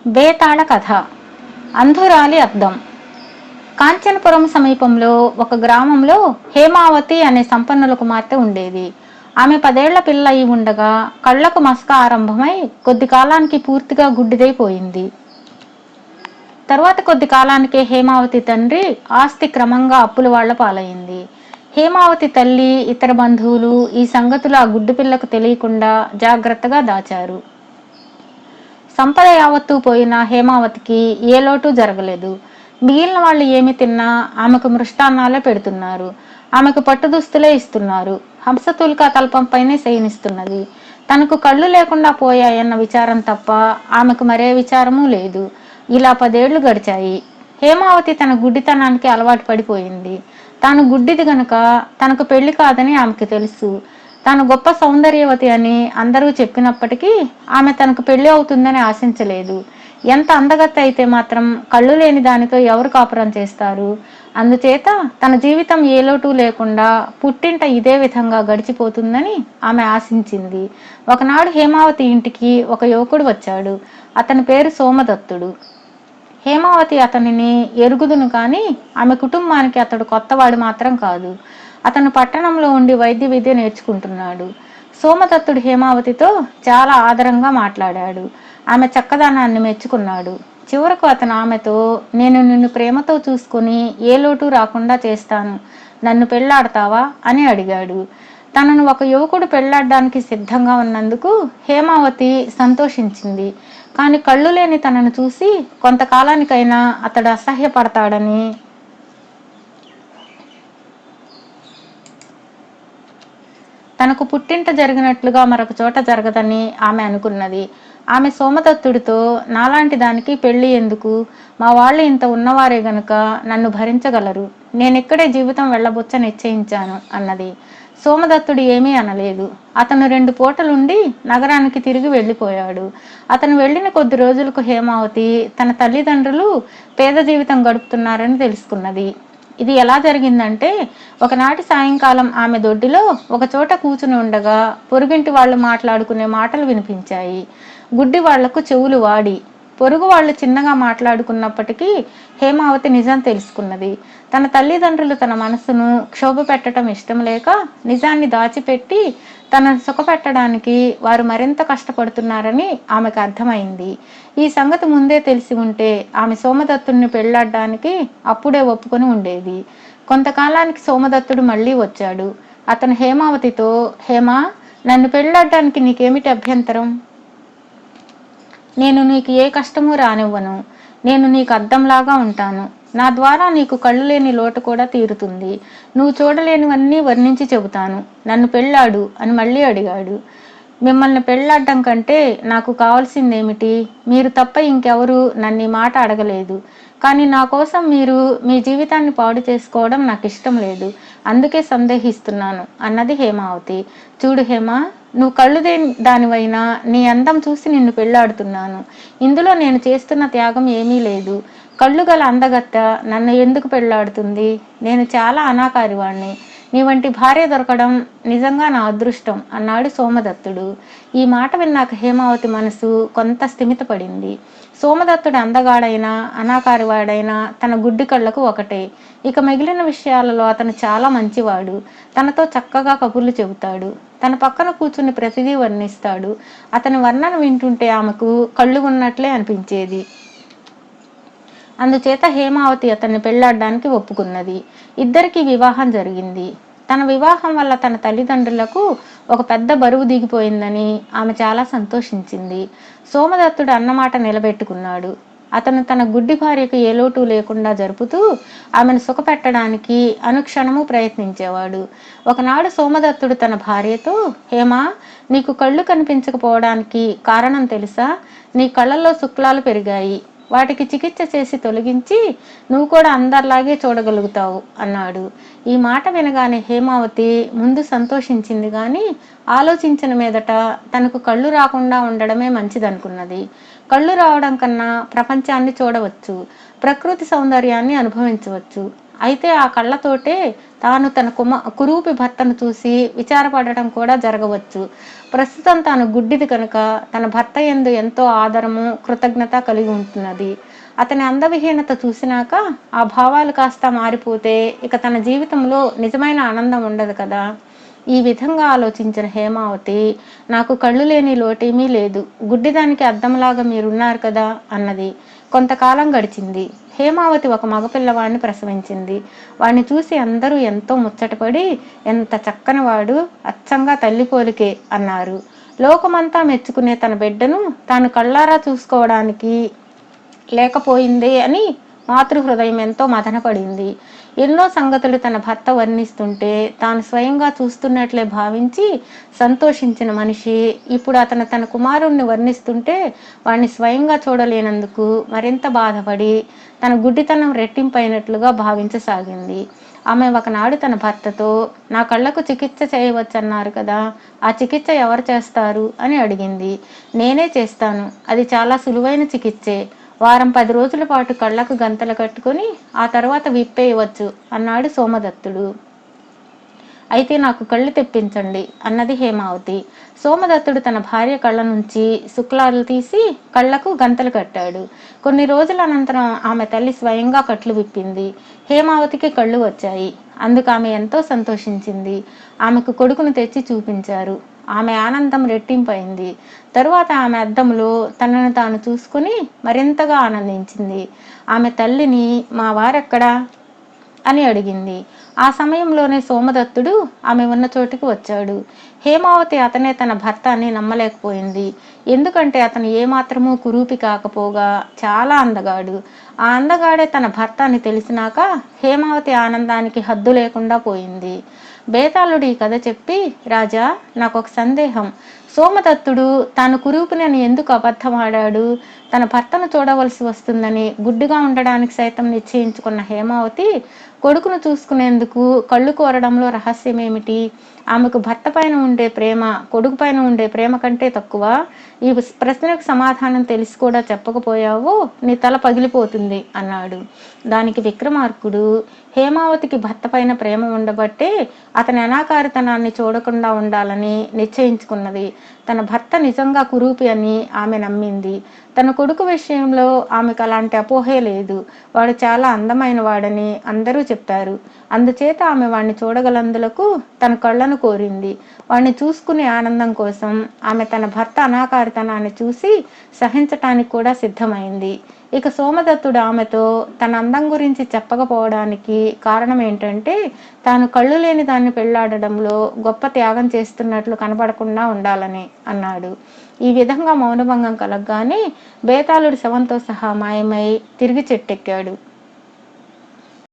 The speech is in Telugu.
బేతాళ కథ. అంధురాలి అద్దం. కాంచనపురం సమీపంలో ఒక గ్రామంలో హేమావతి అనే సంపన్నుల కుమార్తె ఉండేది. ఆమె 10 ఏళ్ల పిల్ల అయి ఉండగా కళ్లకు మసక ఆరంభమై కొద్ది కాలానికి పూర్తిగా గుడ్డిదైపోయింది. తరువాత కొద్ది కాలానికే హేమావతి తండ్రి ఆస్తి క్రమంగా అప్పుల వాళ్ల పాలైంది. హేమావతి తల్లి, ఇతర బంధువులు ఈ సంగతులు ఆ గుడ్డి పిల్లకు తెలియకుండా జాగ్రత్తగా దాచారు. సంపద యావత్తూ పోయిన హేమావతికి ఏ లోటు జరగలేదు. మిగిలిన వాళ్ళు ఏమి తిన్నా ఆమెకు మృష్టాన్నాలే పెడుతున్నారు. ఆమెకు పట్టు దుస్తులే ఇస్తున్నారు. హంసతుల్క తల్పంపైనే శయనిస్తున్నది. తనకు కళ్ళు లేకుండా పోయాయన్న విచారం తప్ప ఆమెకు మరే విచారమూ లేదు. ఇలా 10 ఏళ్లు గడిచాయి. హేమావతి తన గుడ్డితనానికి అలవాటు పడిపోయింది. తాను గుడ్డిది గనుక తనకు పెళ్లి కాదని ఆమెకు తెలుసు. తాను గొప్ప సౌందర్యవతి అని అందరూ చెప్పినప్పటికీ ఆమె తనకు పెళ్లి అవుతుందని ఆశించలేదు. ఎంత అందగత్త అయితే మాత్రం కళ్ళు లేని దానితో ఎవరు కాపురం చేస్తారు? అందుచేత తన జీవితం ఏ లోటు లేకుండా పుట్టింట ఇదే విధంగా గడిచిపోతుందని ఆమె ఆశించింది. ఒకనాడు హేమావతి ఇంటికి ఒక యువకుడు వచ్చాడు. అతని పేరు సోమదత్తుడు. హేమావతి అతనిని ఎరుగుదును కానీ ఆమె కుటుంబానికి అతడు కొత్తవాడు మాత్రం కాదు. అతను పట్టణంలో ఉండి వైద్య విద్య నేర్చుకుంటున్నాడు. సోమదత్తుడు హేమావతితో చాలా ఆదరంగా మాట్లాడాడు. ఆమె చక్కదనాన్ని మెచ్చుకున్నాడు. చివరకు అతను ఆమెతో, నేను నిన్ను ప్రేమతో చూసుకుని ఏ లోటు రాకుండా చేస్తాను, నన్ను పెళ్లాడతావా అని అడిగాడు. తనను ఒక యువకుడు పెళ్లాడడానికి సిద్ధంగా ఉన్నందుకు హేమావతి సంతోషించింది. కానీ కళ్ళు లేని తనను చూసి కొంతకాలానికైనా అతడు అసహ్యపడతాడని, తనకు పుట్టింట జరిగినట్లుగా మరొక చోట జరగదని ఆమె అనుకున్నది. ఆమె సోమదత్తుడితో, నాలాంటి దానికి పెళ్లి ఎందుకు? మా వాళ్ళు ఇంత ఉన్నవారే గనుక నన్ను భరించగలరు. నేనిక్కడే జీవితం వెళ్లబుచ్చ నిశ్చయించాను అన్నది. సోమదత్తుడు ఏమీ అనలేదు. అతను 2 పూటలుండి నగరానికి తిరిగి వెళ్ళిపోయాడు. అతను వెళ్ళిన కొద్ది రోజులకు హేమావతి తన తల్లిదండ్రులు పేద జీవితం గడుపుతున్నారని తెలుసుకున్నది. ఇది ఎలా జరిగిందంటే, ఒకనాటి సాయంకాలం ఆమె దొడ్డిలో ఒకచోట కూర్చుని ఉండగా పొరుగింటి వాళ్ళు మాట్లాడుకునే మాటలు వినిపించాయి. గుడ్డి వాళ్లకు చెవులు వాడి పొరుగు వాళ్ళు చిన్నగా మాట్లాడుకున్నప్పటికీ హేమావతి నిజం తెలుసుకున్నది. తన తల్లిదండ్రులు తన మనసును క్షోభ పెట్టడం ఇష్టం లేక నిజాన్ని దాచిపెట్టి తనను సుఖపెట్టడానికి వారు మరింత కష్టపడుతున్నారని ఆమెకు అర్థమైంది. ఈ సంగతి ముందే తెలిసి ఉంటే ఆమె సోమదత్తుడిని పెళ్లాడడానికి అప్పుడే ఒప్పుకొని ఉండేది. కొంతకాలానికి సోమదత్తుడు మళ్ళీ వచ్చాడు. అతను హేమావతితో, హేమా, నన్ను పెళ్లాడడానికి నీకేమిటి అభ్యంతరం? నేను నీకు ఏ కష్టమూ రానివ్వను. నేను నీకు అద్దంలాగా ఉంటాను. నా ద్వారా నీకు కళ్ళు లేని లోటు కూడా తీరుతుంది. నువ్వు చూడలేనివన్నీ వర్ణించి చెబుతాను. నన్ను పెళ్ళాడు అని మళ్ళీ అడిగాడు. మిమ్మల్ని పెళ్లాడడం కంటే నాకు కావాల్సిందేమిటి? మీరు తప్ప ఇంకెవరు నన్ను ఈ మాట అడగలేదు. కానీ నా కోసం మీరు మీ జీవితాన్ని పాడు చేసుకోవడం నాకు ఇష్టం లేదు. అందుకే సందేహిస్తున్నాను అన్నది హేమావతి. చూడు హేమా, నువ్వు కళ్ళు దానివైనా నీ అందం చూసి నిన్ను పెళ్లాడుతున్నాను. ఇందులో నేను చేస్తున్న త్యాగం ఏమీ లేదు. కళ్ళు గల అందగత్త నన్ను ఎందుకు పెళ్లాడుతుంది? నేను చాలా అనాకారివాణ్ణి. నీ వంటి భార్య దొరకడం నిజంగా నా అదృష్టం అన్నాడు సోమదత్తుడు. ఈ మాట విన్నాక హేమావతి మనసు కొంత స్థిమితపడింది. సోమదత్తుడు అందగాడైనా అనాకారివాడైనా తన గుడ్డి కళ్ళకు ఒకటే. ఇక మిగిలిన విషయాలలో అతను చాలా మంచివాడు. తనతో చక్కగా కబుర్లు చెబుతాడు. తన పక్కన కూర్చుని ప్రతిదీ వర్ణిస్తాడు. అతని వర్ణన వింటుంటే ఆమెకు కళ్ళు ఉన్నట్లే అనిపించేది. అందుచేత హేమావతి అతన్ని పెళ్లాడడానికి ఒప్పుకున్నది. ఇద్దరికి వివాహం జరిగింది. తన వివాహం వల్ల తన తల్లిదండ్రులకు ఒక పెద్ద బరువు దిగిపోయిందని ఆమె చాలా సంతోషించింది. సోమదత్తుడు అన్నమాట నిలబెట్టుకున్నాడు. అతను తన గుడ్డి భార్యకు ఏ లోటు లేకుండా జరుపుతూ ఆమెను సుఖపెట్టడానికి అనుక్షణము ప్రయత్నించేవాడు. ఒకనాడు సోమదత్తుడు తన భార్యతో, హేమా, నీకు కళ్ళు కనిపించకపోవడానికి కారణం తెలుసా? నీ కళ్ళల్లో శుక్లాలు పెరిగాయి. వాటికి చికిత్స చేసి తొలగించి నువ్వు కూడా అందరిలాగే చూడగలుగుతావు అన్నాడు. ఈ మాట వినగానే హేమావతి ముందు సంతోషించింది కానీ ఆలోచించిన మీదట తనకు కళ్ళు రాకుండా ఉండడమే మంచిదనుకున్నది. కళ్ళు రావడం కన్నా ప్రపంచాన్ని చూడవచ్చు, ప్రకృతి సౌందర్యాన్ని అనుభవించవచ్చు. అయితే ఆ కళ్ళతోటే తాను తన కురూపి భర్తను చూసి విచారపడటం కూడా జరగవచ్చు. ప్రస్తుతం తాను గుడ్డిది కనుక తన భర్త యందు ఎంతో ఆదరము, కృతజ్ఞత కలిగి ఉంటున్నది. అతని అందవిహీనత చూసినాక ఆ భావాలు కాస్త మారిపోతే ఇక తన జీవితంలో నిజమైన ఆనందం ఉండదు కదా. ఈ విధంగా ఆలోచించిన హేమావతి, నాకు కళ్ళు లేని లోటేమీ లేదు, గుడ్డిదానికి అద్దంలాగా మీరున్నారు కదా అన్నది. కొంతకాలం గడిచింది. హేమావతి ఒక మగపిల్లవాడిని ప్రసవించింది. వాడిని చూసి అందరూ ఎంతో ముచ్చటపడి, ఎంత చక్కని వాడు, అచ్చంగా తల్లి పోలికే అన్నారు. లోకమంతా మెచ్చుకునే తన బిడ్డను తాను కళ్ళారా చూసుకోవడానికి లేకపోయిందే అని మాతృహృదయం ఎంతో మదనపడింది. ఎన్నో సంగతులు తన భర్త వర్ణిస్తుంటే తాను స్వయంగా చూస్తున్నట్లే భావించి సంతోషించిన మనిషి ఇప్పుడు అతను తన కుమారుణ్ణి వర్ణిస్తుంటే వాణ్ణి స్వయంగా చూడలేనందుకు మరింత బాధపడి తన గుడ్డితనం రెట్టింపైనట్లుగా భావించసాగింది. ఆమె ఒకనాడు తన భర్తతో, నా కళ్ళకు చికిత్స చేయవచ్చన్నారు కదా, ఆ చికిత్స ఎవరు చేస్తారు అని అడిగింది. నేనే చేస్తాను, అది చాలా సులువైన చికిత్సే. వారం 10 రోజుల పాటు కళ్ళకు గంతలు కట్టుకొని ఆ తర్వాత విప్పేయవచ్చు అన్నాడు సోమదత్తుడు. అయితే నాకు కళ్ళు తెప్పించండి అన్నది హేమావతి. సోమదత్తుడు తన భార్య కళ్ళ నుంచి శుక్లాలు తీసి కళ్ళకు గంతలు కట్టాడు. కొన్ని రోజుల అనంతరం ఆమె తల్లి స్వయంగా కట్లు విప్పింది. హేమావతికి కళ్ళు వచ్చాయి. అందుకు ఆమె ఎంతో సంతోషించింది. ఆమెకు కొడుకును తెచ్చి చూపించారు. ఆమె ఆనందం రెట్టింపైంది. తరువాత ఆమె అద్దంలో తనను తాను చూసుకుని మరింతగా ఆనందించింది. ఆమె తల్లిని, మా వారెక్కడా అని అడిగింది. ఆ సమయంలోనే సోమదత్తుడు ఆమె ఉన్న చోటికి వచ్చాడు. హేమావతి అతనే తన భర్త అని నమ్మలేకపోయింది. ఎందుకంటే అతను ఏమాత్రమూ కురూపి కాకపోగా చాలా అందగాడు. ఆ అందగాడే తన భర్త అని తెలిసినాక హేమావతి ఆనందానికి హద్దు లేకుండా పోయింది. బేతాళుడు ఈ కథ చెప్పి, రాజా, నాకొక సందేహం. సోమదత్తుడు తాను కురూపినని ఎందుకు అబద్ధమాడాడు? తన భర్తను చూడవలసి వస్తుందని గుడ్డిగా ఉండడానికి సైతం నిశ్చయించుకున్న హేమావతి కొడుకును చూసుకునేందుకు కళ్ళు కోరడంలో రహస్యమేమిటి? ఆమెకు భర్త పైన ఉండే ప్రేమ కొడుకు పైన ఉండే ప్రేమ కంటే తక్కువ? ఈ ప్రశ్నకు సమాధానం తెలిసి కూడా చెప్పకపోయావో నీ తల పగిలిపోతుంది అన్నాడు. దానికి విక్రమార్కుడు, హేమావతికి భర్త పైన ప్రేమ ఉండబట్టే అతని అనాకారితనాన్ని చూడకుండా ఉండాలని నిశ్చయించుకున్నది. తన భర్త నిజంగా కురూపి అని ఆమె నమ్మింది. తన కొడుకు విషయంలో ఆమెకు అలాంటి అపోహే లేదు. వాడు చాలా అందమైన వాడని అందరూ చెప్పారు. అందుచేత ఆమె వాణ్ణి చూడగలందులకు తన కళ్ళను కోరింది. వాణ్ణి చూసుకునే ఆనందం కోసం ఆమె తన భర్త అనాకారితనాన్ని చూసి సహించటానికి కూడా సిద్ధమైంది. ఇక సోమదత్తుడు ఆమెతో తన అందం గురించి చెప్పకపోవడానికి కారణం ఏంటంటే తాను కళ్ళు లేని దాన్ని పెళ్లాడడంలో గొప్ప త్యాగం చేస్తున్నట్లు కనపడకుండా ఉండాలని అన్నాడు. ఈ విధంగా మౌనభంగం కలగగానే బేతాళుడు శవంతో సహా మాయమై తిరిగి చెట్టెక్కాడు.